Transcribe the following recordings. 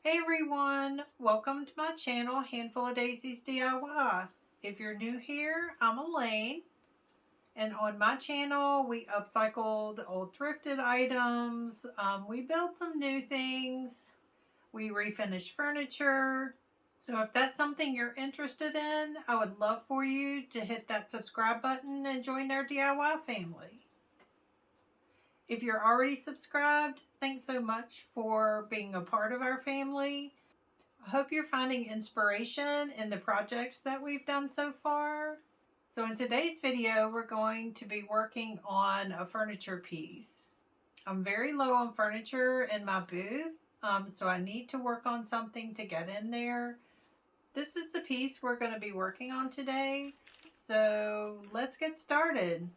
Hey everyone, welcome to my channel, Handful of Daisies DIY. If you're new here, I'm Elaine, and on my channel we upcycled old thrifted items, we built some new things, we refinished furniture. So if that's something you're interested in, I would love for you to hit that subscribe button and join our DIY family. If you're already subscribed, thanks so much for being a part of our family. I hope you're finding inspiration in the projects that we've done so far. So in today's video, we're going to be working on a furniture piece. I'm very low on furniture in my booth, so I need to work on something to get in there. This is the piece we're going to be working on today. So let's get started.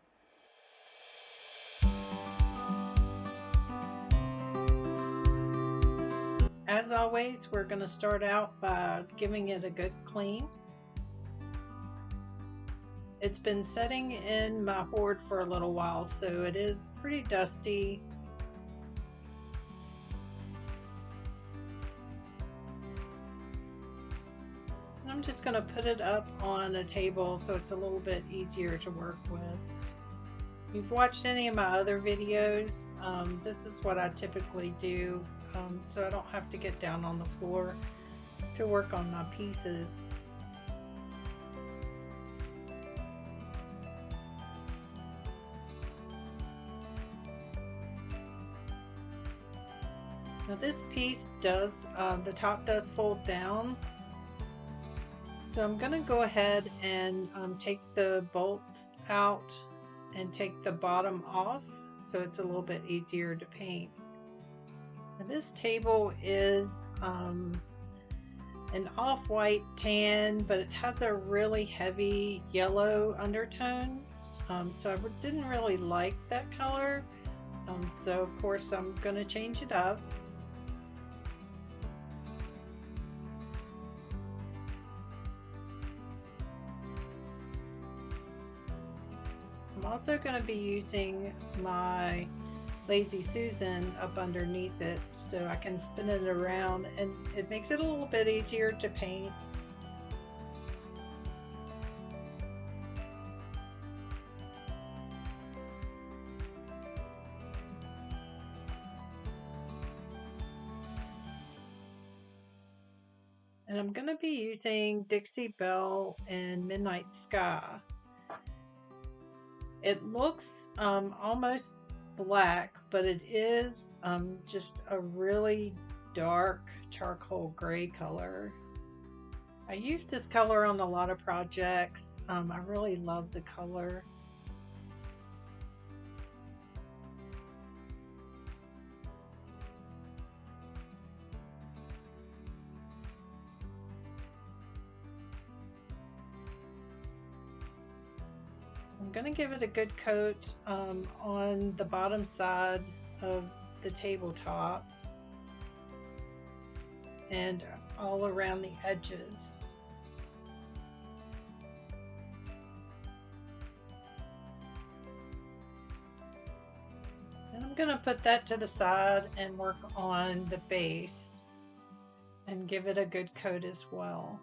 As always, we're going to start out by giving it a good clean. It's been sitting in my hoard for a little while, so it is pretty dusty. I'm just going to put it up on a table so it's a little bit easier to work with. If you've watched any of my other videos, this is what I typically do, so I don't have to get down on the floor to work on my pieces. Now this piece does, the top does fold down, so I'm going to go ahead and take the bolts out and take the bottom off so it's a little bit easier to paint. Now this table is an off-white tan, but it has a really heavy yellow undertone, so I didn't really like that color, so of course I'm going to change it up. I'm also going to be using my Lazy Susan up underneath it so I can spin it around, and it makes it a little bit easier to paint. And I'm going to be using Dixie Belle and Midnight Sky. It looks almost black, but it is just a really dark charcoal gray color. I use this color on a lot of projects. I really love the color. I'm going to give it a good coat on the bottom side of the tabletop and all around the edges. And I'm going to put that to the side and work on the base and give it a good coat as well.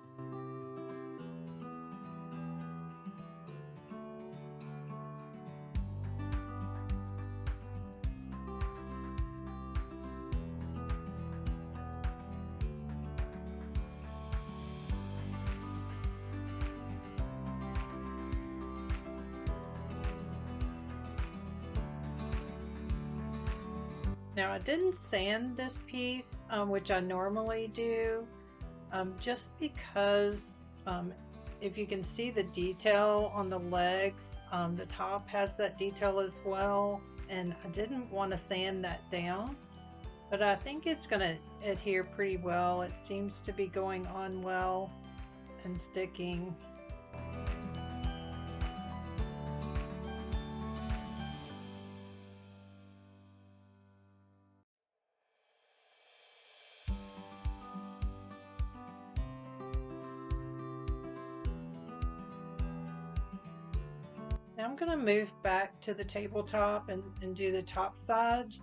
Now I didn't sand this piece, which I normally do, just because if you can see the detail on the legs, the top has that detail as well, and I didn't want to sand that down, but I think it's going to adhere pretty well. It seems to be going on well and sticking. Now I'm going to move back to the tabletop and do the top side.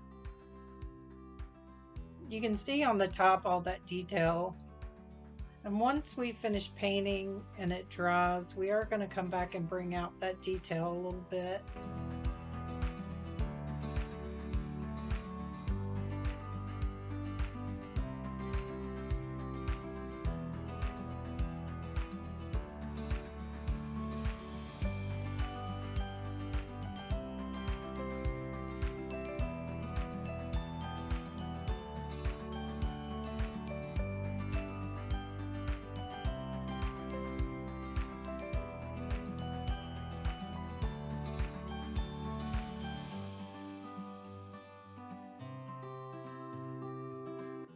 you can see on the top all that detail. And once we finish painting and it dries, we are going to come back and bring out that detail a little bit.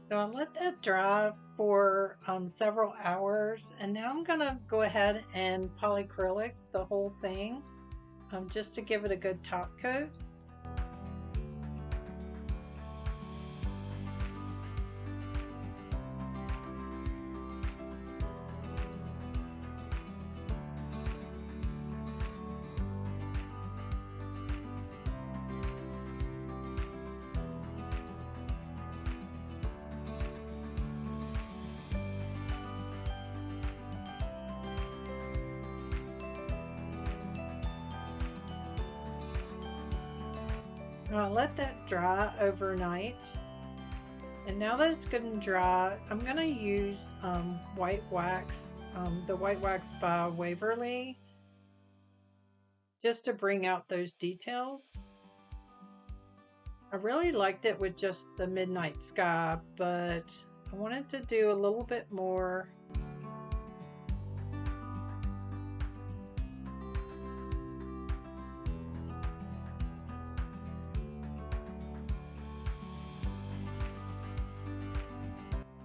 So I let that dry for several hours, and now I'm gonna go ahead and polyacrylic the whole thing just to give it a good top coat. I'll let that dry overnight. And now that it's good and dry, I'm going to use white wax, the white wax by Waverly, just to bring out those details. I really liked it with just the midnight sky, but I wanted to do a little bit more.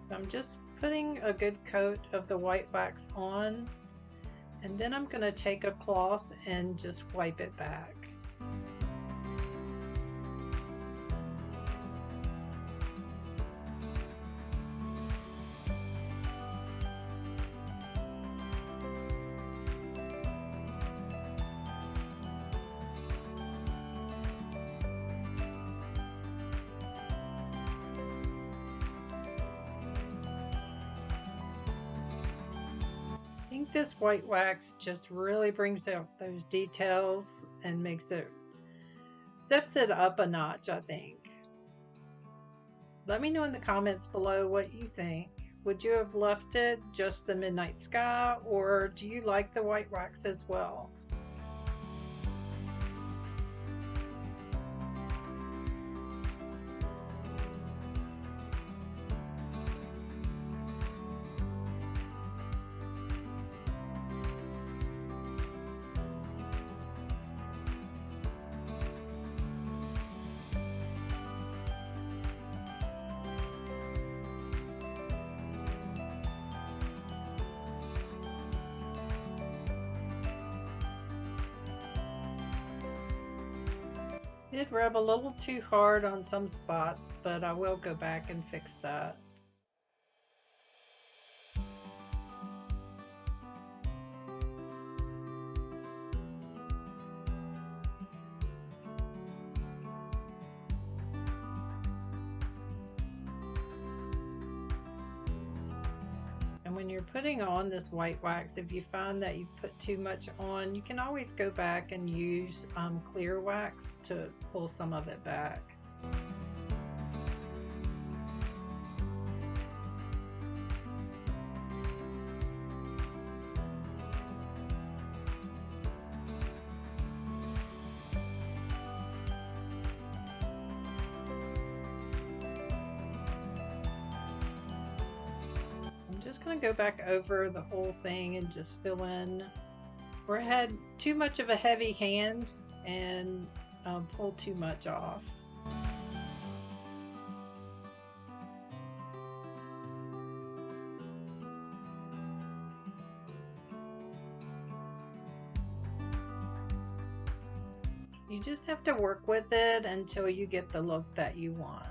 So I'm just putting a good coat of the white wax on, and then I'm going to take a cloth and just wipe it back. I think this white wax just really brings out those details and steps it up a notch, I think. Let me know in the comments below what you think. Would you have left it just the midnight sky, or do you like the white wax as well? Did rub a little too hard on some spots, but I will go back and fix that. And when you're putting on this white wax, if you find that you've put too much on, you can always go back and use clear wax to pull some of it back. Just going to go back over the whole thing and just fill in where I had too much of a heavy hand and pull too much off. You just have to work with it until you get the look that you want.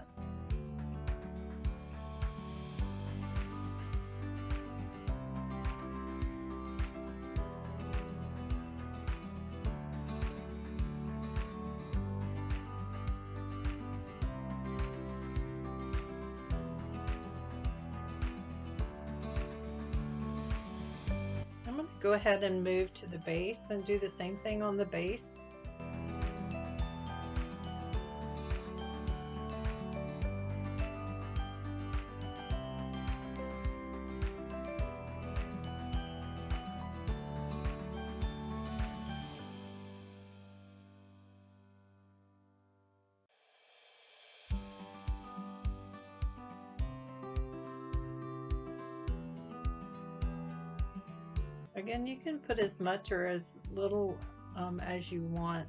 go ahead and move to the base and do the same thing on the base. Again, you can put as much or as little as you want.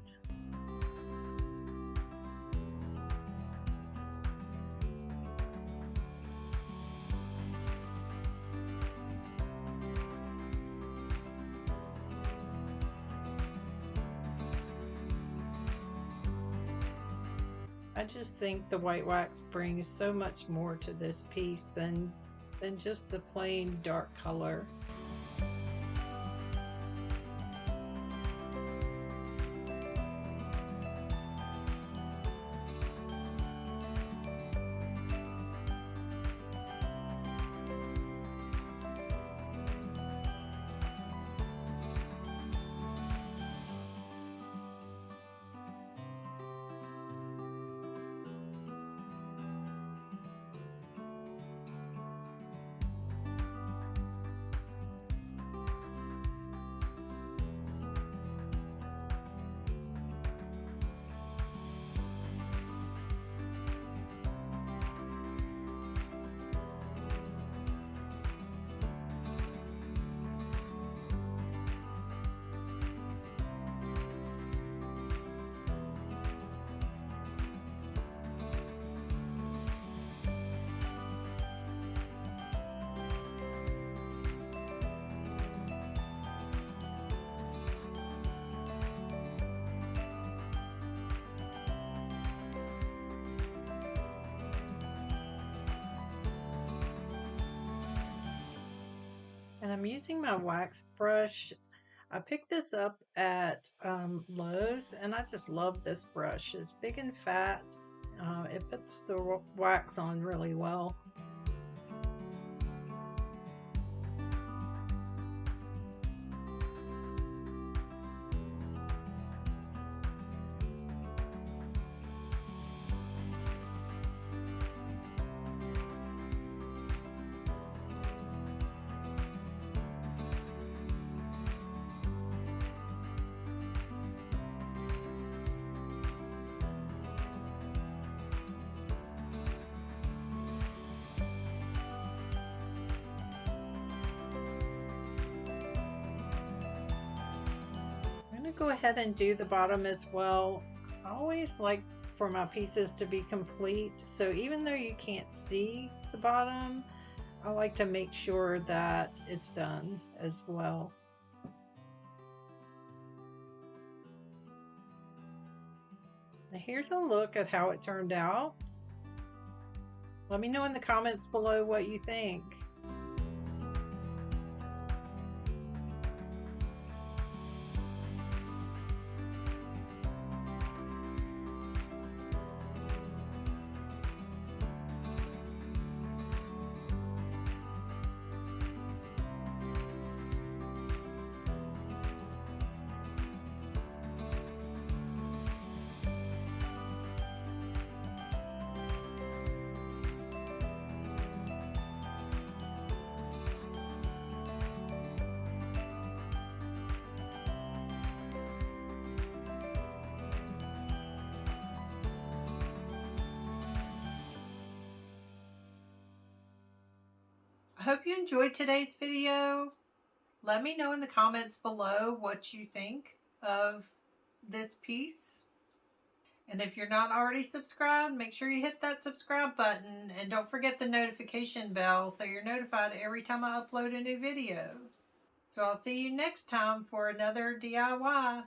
I just think the white wax brings so much more to this piece than just the plain dark color. And I'm using my wax brush. I picked this up at Lowe's, and I just love this brush. It's big and fat. It puts the wax on really well. Go ahead and do the bottom as well. I always like for my pieces to be complete, so even though you can't see the bottom, I like to make sure that it's done as well. Now here's a look at how it turned out. Let me know in the comments below what you think. I hope you enjoyed today's video. Let me know in the comments below what you think of this piece. And if you're not already subscribed, make sure you hit that subscribe button and don't forget the notification bell so you're notified every time I upload a new video. So I'll see you next time for another DIY.